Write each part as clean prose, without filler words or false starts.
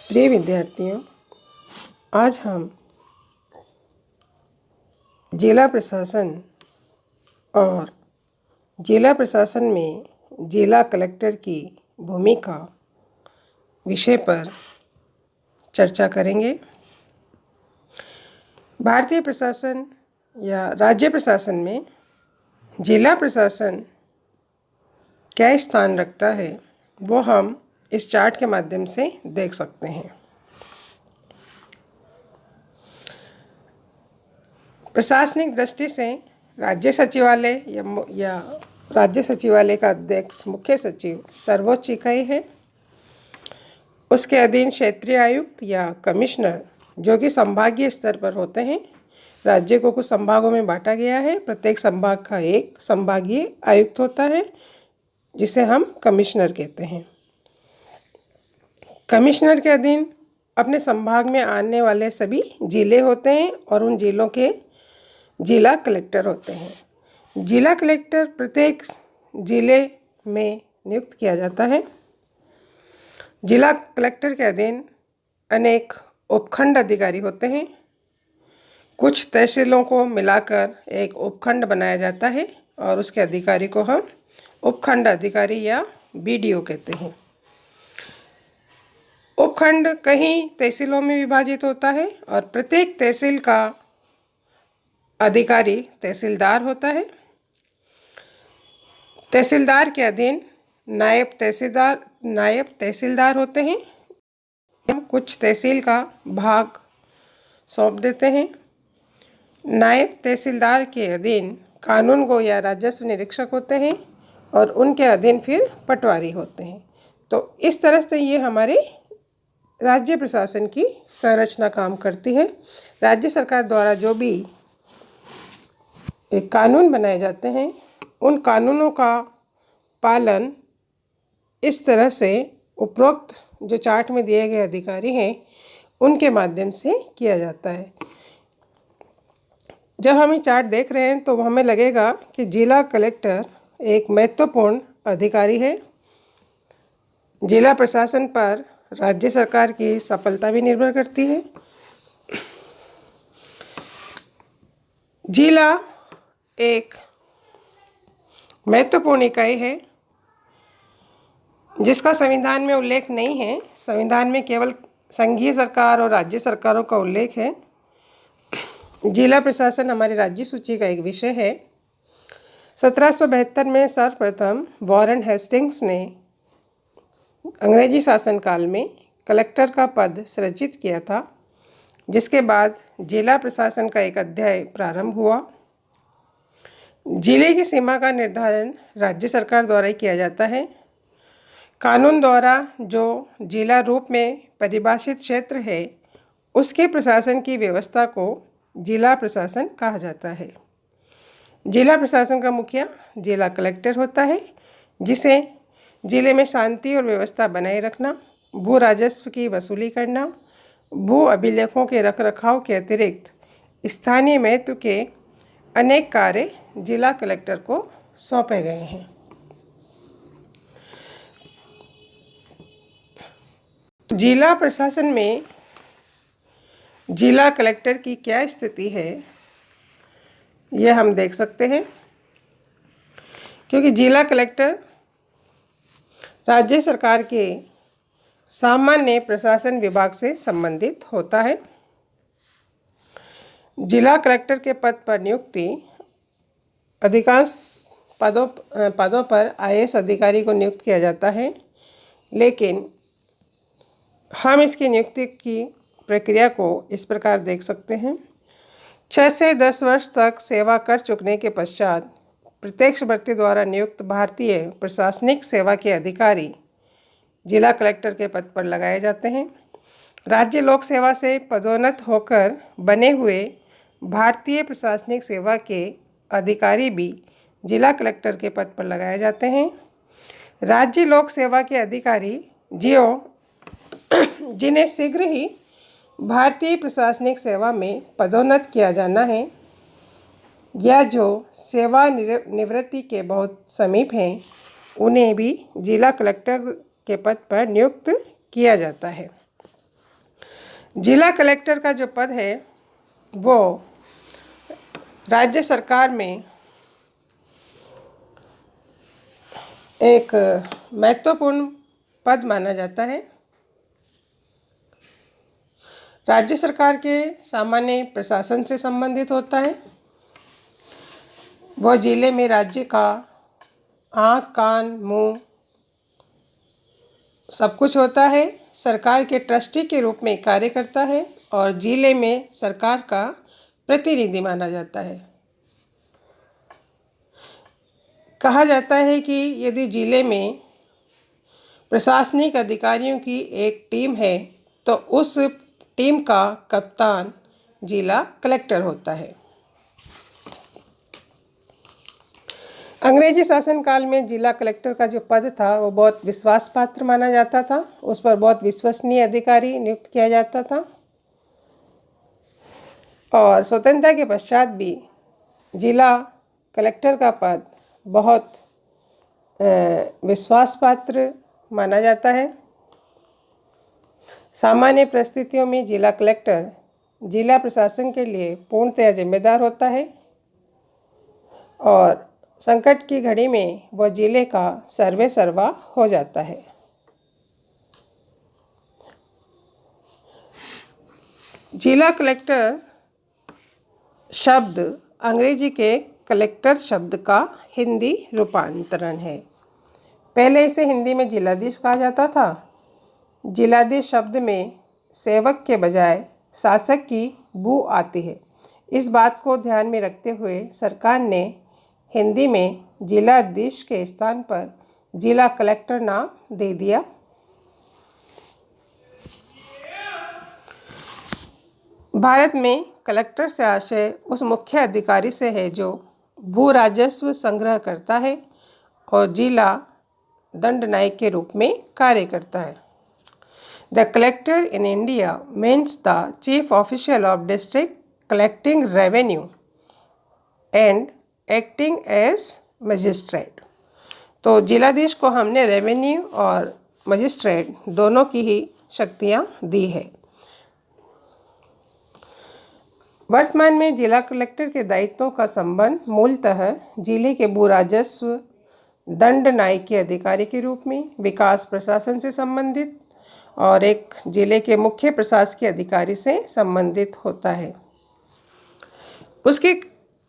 प्रिय विद्यार्थियों, आज हम जिला प्रशासन और जिला प्रशासन में जिला कलेक्टर की भूमिका विषय पर चर्चा करेंगे। भारतीय प्रशासन या राज्य प्रशासन में जिला प्रशासन क्या स्थान रखता है, वो हम इस चार्ट के माध्यम से देख सकते हैं। प्रशासनिक दृष्टि से राज्य सचिवालय या राज्य सचिवालय का अध्यक्ष मुख्य सचिव सर्वोच्च इकाई है। उसके अधीन क्षेत्रीय आयुक्त या कमिश्नर जो कि संभागीय स्तर पर होते हैं। राज्य को कुछ संभागों में बांटा गया है। प्रत्येक संभाग का एक संभागीय आयुक्त होता है जिसे हम कमिश्नर कहते हैं। कमिश्नर के अधीन अपने संभाग में आने वाले सभी जिले होते हैं और उन जिलों के जिला कलेक्टर होते हैं। जिला कलेक्टर प्रत्येक जिले में नियुक्त किया जाता है। जिला कलेक्टर के अधीन अनेक उपखंड अधिकारी होते हैं। कुछ तहसीलों को मिलाकर एक उपखंड बनाया जाता है और उसके अधिकारी को हम उपखंड अधिकारी या बीडीओ कहते हैं। उपखंड कई तहसीलों में विभाजित होता है और प्रत्येक तहसील का अधिकारी तहसीलदार होता है। तहसीलदार के अधीन नायब तहसीलदार होते हैं। हम कुछ तहसील का भाग सौंप देते हैं। नायब तहसीलदार के अधीन कानूनगो या राजस्व निरीक्षक होते हैं और उनके अधीन फिर पटवारी होते हैं। तो इस तरह से ये हमारे राज्य प्रशासन की संरचना काम करती है। राज्य सरकार द्वारा जो भी एक कानून बनाए जाते हैं, उन कानूनों का पालन इस तरह से उपरोक्त जो चार्ट में दिए गए अधिकारी हैं उनके माध्यम से किया जाता है। जब हम ये चार्ट देख रहे हैं तो हमें लगेगा कि जिला कलेक्टर एक महत्वपूर्ण अधिकारी है। जिला प्रशासन पर राज्य सरकार की सफलता भी निर्भर करती है। जिला एक महत्वपूर्ण इकाई है जिसका संविधान में उल्लेख नहीं है। संविधान में केवल संघीय सरकार और राज्य सरकारों का उल्लेख है। जिला प्रशासन हमारी राज्य सूची का एक विषय है। 1772 में सर्वप्रथम वॉरेन हेस्टिंग्स ने अंग्रेजी शासनकाल में कलेक्टर का पद सृजित किया था, जिसके बाद जिला प्रशासन का एक अध्याय प्रारंभ हुआ। जिले की सीमा का निर्धारण राज्य सरकार द्वारा ही किया जाता है। कानून द्वारा जो जिला रूप में परिभाषित क्षेत्र है उसके प्रशासन की व्यवस्था को जिला प्रशासन कहा जाता है। जिला प्रशासन का मुखिया जिला कलेक्टर होता है, जिसे जिले में शांति और व्यवस्था बनाए रखना, भू राजस्व की वसूली करना, भू अभिलेखों के रखरखाव के अतिरिक्त स्थानीय महत्व के अनेक कार्य जिला कलेक्टर को सौंपे गए हैं। जिला प्रशासन में जिला कलेक्टर की क्या स्थिति है, यह हम देख सकते हैं। क्योंकि जिला कलेक्टर राज्य सरकार के सामान्य प्रशासन विभाग से संबंधित होता है। जिला कलेक्टर के पद पर नियुक्ति अधिकांश पदों पर आईएएस अधिकारी को नियुक्त किया जाता है, लेकिन हम इसकी नियुक्ति की प्रक्रिया को इस प्रकार देख सकते हैं। 6 से 10 वर्ष तक सेवा कर चुकने के पश्चात प्रत्यक्ष भर्ती द्वारा नियुक्त भारतीय प्रशासनिक सेवा के अधिकारी जिला कलेक्टर के पद पर लगाए जाते हैं। राज्य लोक सेवा से पदोन्नत होकर बने हुए भारतीय प्रशासनिक सेवा के अधिकारी भी जिला कलेक्टर के पद पर लगाए जाते हैं। राज्य लोक सेवा के अधिकारी जिन्हें शीघ्र ही भारतीय प्रशासनिक सेवा में पदोन्नत किया जाना है या जो सेवा निवृत्ति के बहुत समीप हैं, उन्हें भी जिला कलेक्टर के पद पर नियुक्त किया जाता है। जिला कलेक्टर का जो पद है वो राज्य सरकार में एक महत्वपूर्ण पद माना जाता है। राज्य सरकार के सामान्य प्रशासन से संबंधित होता है। वह जिले में राज्य का आँख कान मुंह सब कुछ होता है। सरकार के ट्रस्टी के रूप में कार्य करता है और जिले में सरकार का प्रतिनिधि माना जाता है। कहा जाता है कि यदि जिले में प्रशासनिक अधिकारियों की एक टीम है तो उस टीम का कप्तान जिला कलेक्टर होता है। अंग्रेजी शासनकाल में जिला कलेक्टर का जो पद था वो बहुत विश्वास पात्र माना जाता था। उस पर बहुत विश्वसनीय अधिकारी नियुक्त किया जाता था और स्वतंत्रता के पश्चात भी जिला कलेक्टर का पद बहुत विश्वास पात्र माना जाता है। सामान्य परिस्थितियों में जिला कलेक्टर जिला प्रशासन के लिए पूर्णतया जिम्मेदार होता है और संकट की घड़ी में वह जिले का सर्वे सर्वा हो जाता है। जिला कलेक्टर शब्द अंग्रेजी के कलेक्टर शब्द का हिंदी रूपांतरण है। पहले इसे हिंदी में जिलाधीश कहा जाता था। जिलाधीश शब्द में सेवक के बजाय शासक की बू आती है। इस बात को ध्यान में रखते हुए सरकार ने हिंदी में जिलाधीश के स्थान पर जिला कलेक्टर नाम दे दिया। भारत में कलेक्टर से आशय उस मुख्य अधिकारी से है जो भू राजस्व संग्रह करता है और जिला दंड नायक के रूप में कार्य करता है। The collector in India means the chief official of district collecting revenue and acting as magistrate. तो जिलाधीश को हमने रेवेन्यू और मजिस्ट्रेट दोनों की ही शक्तियां दी है। वर्तमान में जिला कलेक्टर के दायित्वों का संबंध मूलतः जिले के भू राजस्व दंड नायकी अधिकारी के रूप में विकास प्रशासन से संबंधित और एक जिले के मुख्य प्रशासकीय अधिकारी से संबंधित होता है। उसके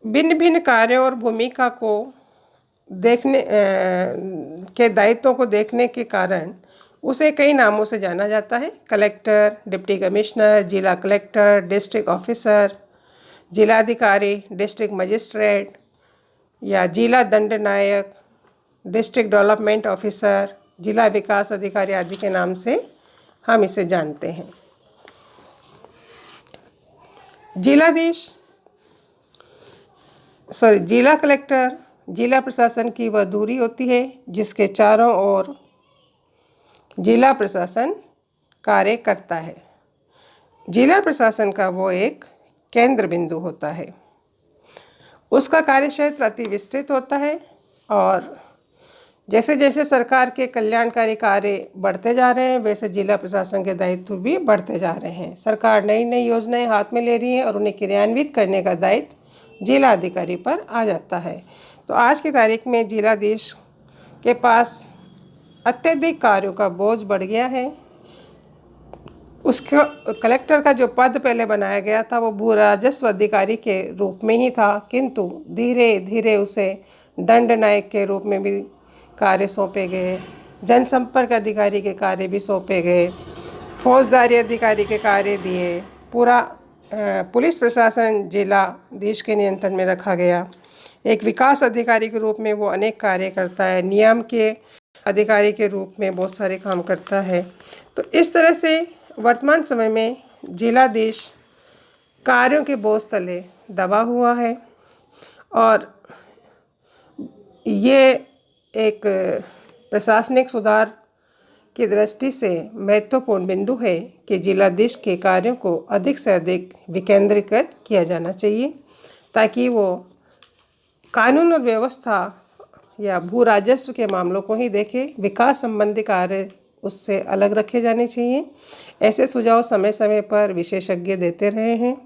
भिन्न भिन्न कार्यों और भूमिका को देखने के दायित्वों को देखने के कारण उसे कई नामों से जाना जाता है। कलेक्टर, डिप्टी कमिश्नर, जिला कलेक्टर, डिस्ट्रिक्ट ऑफिसर, जिलाधिकारी, डिस्ट्रिक्ट मजिस्ट्रेट या जिला दंड नायक, डिस्ट्रिक्ट डेवलपमेंट ऑफिसर, जिला विकास अधिकारी आदि के नाम से हम इसे जानते हैं। जिला कलेक्टर जिला प्रशासन की वह धुरी होती है जिसके चारों ओर जिला प्रशासन कार्य करता है। जिला प्रशासन का वो एक केंद्र बिंदु होता है। उसका कार्यक्षेत्र अति विस्तृत होता है और जैसे जैसे सरकार के कल्याणकारी कार्य बढ़ते जा रहे हैं वैसे जिला प्रशासन के दायित्व भी बढ़ते जा रहे हैं। सरकार नई नई योजनाएं हाथ में ले रही है और उन्हें क्रियान्वित करने का दायित्व जिला अधिकारी पर आ जाता है। तो आज की तारीख में जिलाधीश के पास अत्यधिक कार्यों का बोझ बढ़ गया है। उसका कलेक्टर का जो पद पहले बनाया गया था वो भू राजस्व अधिकारी के रूप में ही था, किंतु धीरे धीरे उसे दंड नायक के रूप में भी कार्य सौंपे गए, जनसंपर्क अधिकारी के कार्य भी सौंपे गए, फौजदारी अधिकारी के कार्य दिए, पूरा पुलिस प्रशासन जिलाधीश के नियंत्रण में रखा गया। एक विकास अधिकारी के रूप में वो अनेक कार्य करता है, नियम के अधिकारी के रूप में बहुत सारे काम करता है। तो इस तरह से वर्तमान समय में जिलाधीश कार्यों के बोझ तले दबा हुआ है और ये एक प्रशासनिक सुधार की दृष्टि से महत्वपूर्ण बिंदु है कि जिलाधीश के कार्यों को अधिक से अधिक विकेंद्रीकृत किया जाना चाहिए ताकि वो कानून और व्यवस्था या भू राजस्व के मामलों को ही देखे, विकास संबंधी कार्य उससे अलग रखे जाने चाहिए। ऐसे सुझाव समय समय पर विशेषज्ञ देते रहे हैं।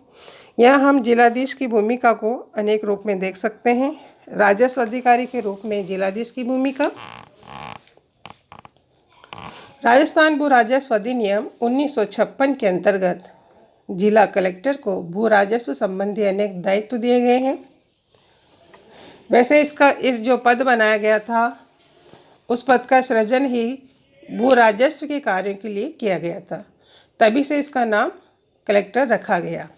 यहाँ हम जिलाधीश की भूमिका को अनेक रूप में देख सकते हैं। राजस्व अधिकारी के रूप में जिलाधीश की भूमिका। राजस्थान भू राजस्व अधिनियम 1956 के अंतर्गत जिला कलेक्टर को भू राजस्व संबंधी अनेक दायित्व दिए गए हैं। वैसे इस जो पद बनाया गया था, उस पद का सृजन ही भू राजस्व के कार्यों के लिए किया गया था, तभी से इसका नाम कलेक्टर रखा गया।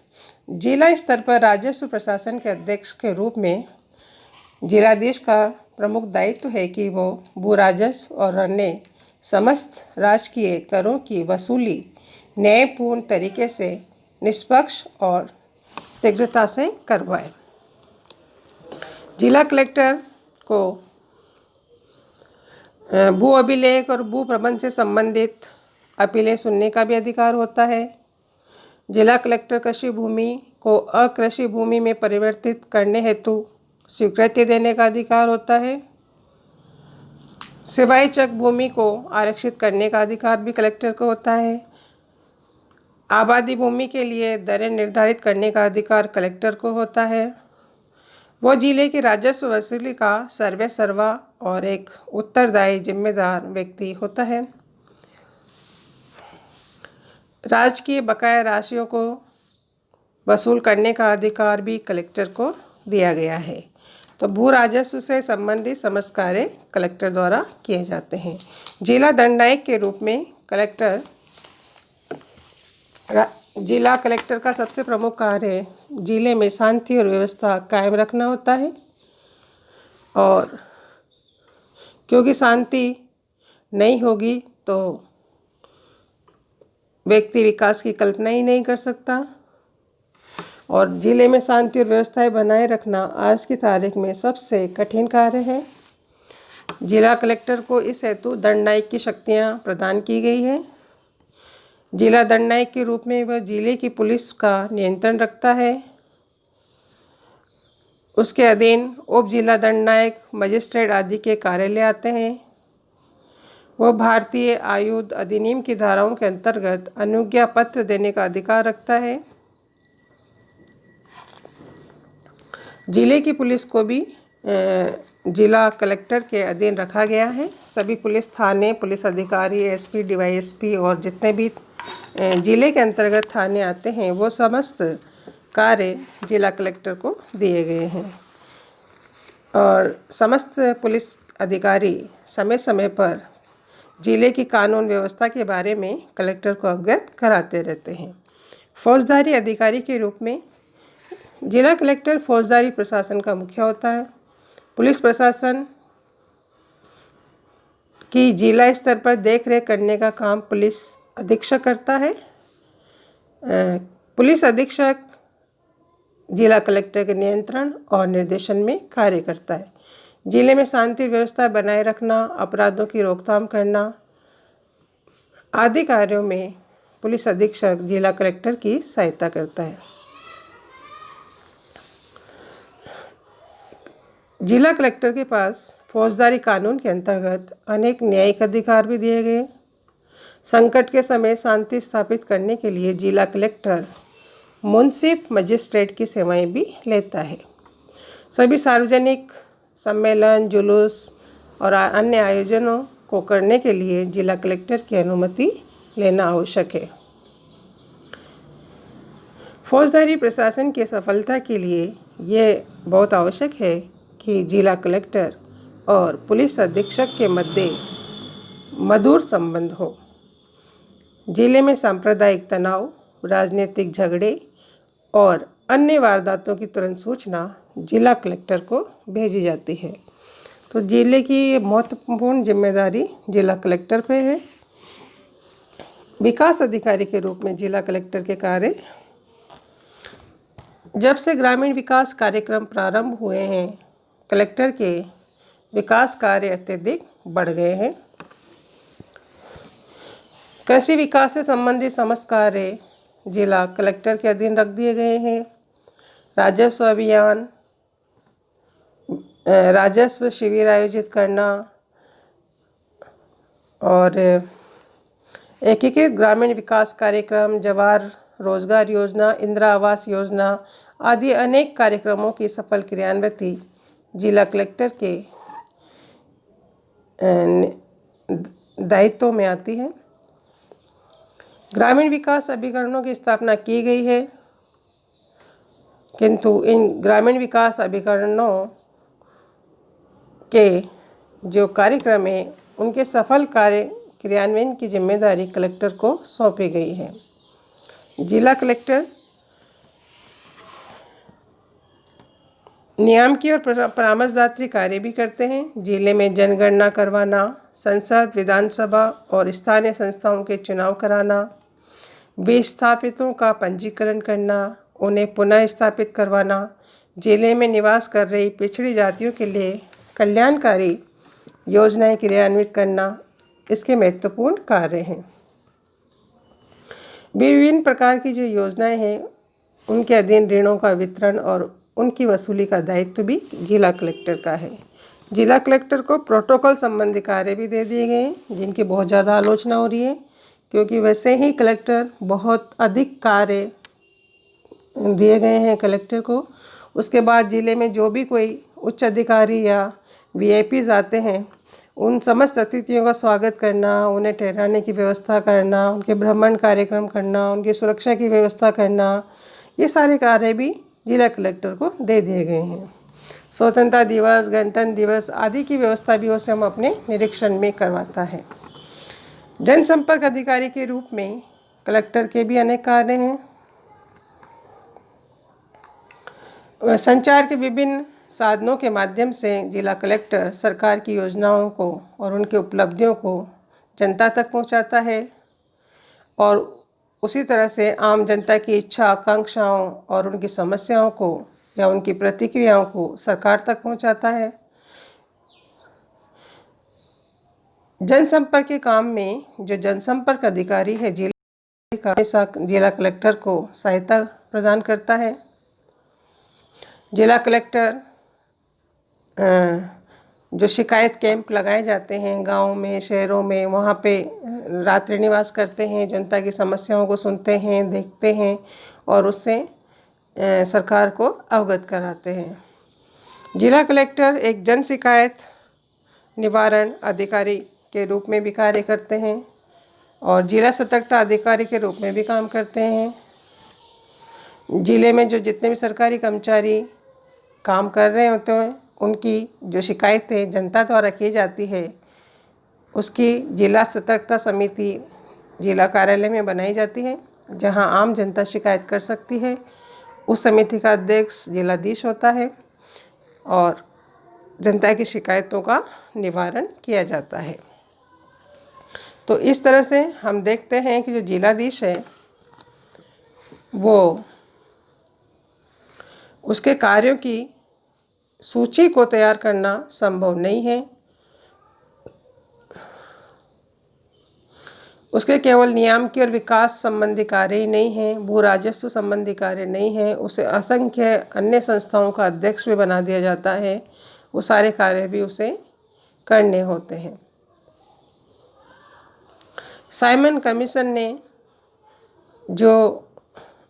जिला स्तर पर राजस्व प्रशासन के अध्यक्ष के रूप में जिलाधीश का प्रमुख दायित्व है कि वो भू राजस्व और अन्य समस्त राजकीय करों की वसूली न्यायपूर्ण तरीके से, निष्पक्ष और शीघ्रता से करवाए। जिला कलेक्टर को भू अभिलेख और भू प्रबंध से संबंधित अपीलें सुनने का भी अधिकार होता है। जिला कलेक्टर कृषि भूमि को अकृषि भूमि में परिवर्तित करने हेतु स्वीकृति देने का अधिकार होता है। सिवाई चक भूमि को आरक्षित करने का अधिकार भी कलेक्टर को होता है। आबादी भूमि के लिए दरें निर्धारित करने का अधिकार कलेक्टर को होता है। वो जिले की राजस्व वसूली का सर्वे सर्वा और एक उत्तरदायी जिम्मेदार व्यक्ति होता है। राजकीय बकाया राशियों को वसूल करने का अधिकार भी कलेक्टर को दिया गया है। तो भू राजस्व से संबंधित समस्त कार्य कलेक्टर द्वारा किए जाते हैं। जिला दंडायुक्त के रूप में जिला कलेक्टर का सबसे प्रमुख कार्य जिले में शांति और व्यवस्था कायम रखना होता है, और क्योंकि शांति नहीं होगी तो व्यक्ति विकास की कल्पना ही नहीं कर सकता, और जिले में शांति और व्यवस्थाएं बनाए रखना आज की तारीख में सबसे कठिन कार्य है। जिला कलेक्टर को इस हेतु दंडायुक्त की शक्तियां प्रदान की गई है। जिला दंडायुक्त के रूप में वह जिले की पुलिस का नियंत्रण रखता है। उसके अधीन उप जिला दंडायुक्त, मजिस्ट्रेट आदि के कार्यालय आते हैं। वह भारतीय आयुध अधिनियम की धाराओं के अंतर्गत अनुज्ञा पत्र देने का अधिकार रखता है। जिले की पुलिस को भी जिला कलेक्टर के अधीन रखा गया है। सभी पुलिस थाने, पुलिस अधिकारी, एसपी, डीवाईएसपी और जितने भी जिले के अंतर्गत थाने आते हैं, वो समस्त कार्य जिला कलेक्टर को दिए गए हैं। और समस्त पुलिस अधिकारी समय समय पर जिले की कानून व्यवस्था के बारे में कलेक्टर को अवगत कराते रहते हैं। फौजदारी अधिकारी के रूप में जिला कलेक्टर फौजदारी प्रशासन का मुखिया होता है। पुलिस प्रशासन की जिला स्तर पर देखरेख करने का काम पुलिस अधीक्षक करता है। पुलिस अधीक्षक जिला कलेक्टर के नियंत्रण और निर्देशन में कार्य करता है। जिले में शांति व्यवस्था बनाए रखना, अपराधों की रोकथाम करना आदि कार्यों में पुलिस अधीक्षक जिला कलेक्टर की सहायता करता है। जिला कलेक्टर के पास फौजदारी कानून के अंतर्गत अनेक न्यायिक अधिकार भी दिए गए। संकट के समय शांति स्थापित करने के लिए जिला कलेक्टर मुंसिफ मजिस्ट्रेट की सेवाएं भी लेता है। सभी सार्वजनिक सम्मेलन, जुलूस और अन्य आयोजनों को करने के लिए जिला कलेक्टर की अनुमति लेना आवश्यक है। फौजदारी प्रशासन की सफलता के लिए ये बहुत आवश्यक है कि जिला कलेक्टर और पुलिस अधीक्षक के मध्य मधुर संबंध हो। जिले में सांप्रदायिक तनाव, राजनीतिक झगड़े और अन्य वारदातों की तुरंत सूचना जिला कलेक्टर को भेजी जाती है। तो जिले की महत्वपूर्ण जिम्मेदारी जिला कलेक्टर पे है। विकास अधिकारी के रूप में जिला कलेक्टर के कार्य, जब से ग्रामीण विकास कार्यक्रम प्रारंभ हुए हैं, कलेक्टर के विकास कार्य अत्यधिक बढ़ गए हैं। कृषि विकास से संबंधित समस्त कार्य जिला कलेक्टर के अधीन रख दिए गए हैं। राजस्व अभियान, राजस्व शिविर आयोजित करना और एकीकृत ग्रामीण विकास कार्यक्रम, जवाहर रोजगार योजना, इंदिरा आवास योजना आदि अनेक कार्यक्रमों की सफल क्रियान्विति जिला कलेक्टर के दायित्व में आती है। ग्रामीण विकास अभिकरणों की स्थापना की गई है, किंतु इन ग्रामीण विकास अभिकरणों के जो कार्यक्रम हैं उनके सफल क्रियान्वयन की जिम्मेदारी कलेक्टर को सौंपी गई है। जिला कलेक्टर नियामकीय और परामर्शदात्री कार्य भी करते हैं। जिले में जनगणना करवाना, संसद, विधानसभा और स्थानीय संस्थाओं के चुनाव कराना, विस्थापितों का पंजीकरण करना, उन्हें पुनः स्थापित करवाना, जिले में निवास कर रही पिछड़ी जातियों के लिए कल्याणकारी योजनाएं क्रियान्वित करना इसके महत्वपूर्ण कार्य हैं। विभिन्न प्रकार की जो योजनाएं हैं उनके अधीन ऋणों का वितरण और उनकी वसूली का दायित्व भी जिला कलेक्टर का है। जिला कलेक्टर को प्रोटोकॉल संबंधी कार्य भी दे दिए गए हैं, जिनकी बहुत ज़्यादा आलोचना हो रही है, क्योंकि वैसे ही कलेक्टर बहुत अधिक कार्य दिए गए हैं कलेक्टर को। उसके बाद जिले में जो भी कोई उच्च अधिकारी या वीआईपीज आते हैं उन समस्त अतिथियों का स्वागत करना, उन्हें ठहराने की व्यवस्था करना, उनके भ्रमण कार्यक्रम करना, उनकी सुरक्षा की व्यवस्था करना, ये सारे कार्य भी जिला कलेक्टर को दे दिए गए हैं। स्वतंत्रता दिवस, गणतंत्र दिवस आदि की व्यवस्था भी उसे हम अपने निरीक्षण में करवाता है। जनसंपर्क अधिकारी के रूप में कलेक्टर के भी अनेक कार्य हैं। संचार के विभिन्न साधनों के माध्यम से जिला कलेक्टर सरकार की योजनाओं को और उनके उपलब्धियों को जनता तक पहुंचाता है और उसी तरह से आम जनता की इच्छा, आकांक्षाओं और उनकी समस्याओं को या उनकी प्रतिक्रियाओं को सरकार तक पहुंचाता है। जनसंपर्क के काम में जो जनसंपर्क अधिकारी है जिला कलेक्टर को सहायता प्रदान करता है। जिला कलेक्टर जो शिकायत कैंप लगाए जाते हैं गाँव में, शहरों में, वहाँ पे रात्रि निवास करते हैं, जनता की समस्याओं को सुनते हैं, देखते हैं और उससे सरकार को अवगत कराते हैं। जिला कलेक्टर एक जन शिकायत निवारण अधिकारी के रूप में भी कार्य करते हैं और जिला सतर्कता अधिकारी के रूप में भी काम करते हैं। जिले में जो जितने भी सरकारी कर्मचारी काम कर रहे होते हैं उनकी जो शिकायतें जनता द्वारा की जाती है उसकी जिला सतर्कता समिति जिला कार्यालय में बनाई जाती है, जहां आम जनता शिकायत कर सकती है। उस समिति का अध्यक्ष जिलाधीश होता है और जनता की शिकायतों का निवारण किया जाता है। तो इस तरह से हम देखते हैं कि जो जिलाधीश है वो उसके कार्यों की सूची को तैयार करना संभव नहीं है। उसके केवल नियामकीय और विकास संबंधी कार्य ही नहीं है, भू राजस्व संबंधी कार्य नहीं है, उसे असंख्य अन्य संस्थाओं का अध्यक्ष भी बना दिया जाता है। वो सारे कार्य भी उसे करने होते हैं। साइमन कमीशन ने जो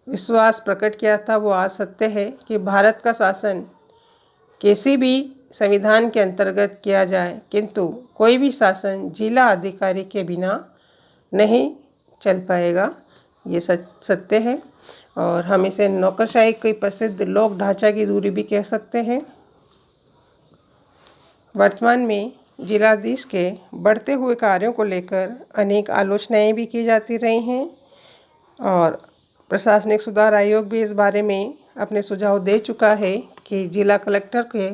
विश्वास प्रकट किया था वो आज सत्य है कि भारत का शासन किसी भी संविधान के अंतर्गत किया जाए, किंतु कोई भी शासन जिला अधिकारी के बिना नहीं चल पाएगा। ये सत्य है और हम इसे नौकरशाही की प्रसिद्ध लोक ढांचा की दूरी भी कह सकते हैं। वर्तमान में जिलाधीश के बढ़ते हुए कार्यों को लेकर अनेक आलोचनाएं भी की जाती रही हैं और प्रशासनिक सुधार आयोग भी इस बारे में अपने सुझाव दे चुका है कि जिला कलेक्टर के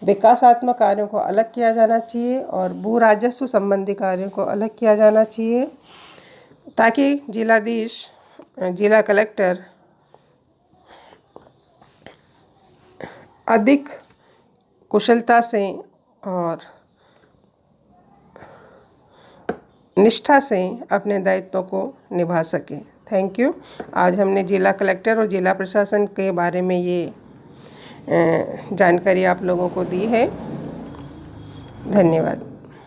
विकासात्मक कार्यों को अलग किया जाना चाहिए और भू राजस्व संबंधी कार्यों को अलग किया जाना चाहिए, ताकि जिला कलेक्टर अधिक कुशलता से और निष्ठा से अपने दायित्वों को निभा सके। Thank you. आज हमने जिला कलेक्टर और जिला प्रशासन के बारे में ये जानकारी आप लोगों को दी है। धन्यवाद।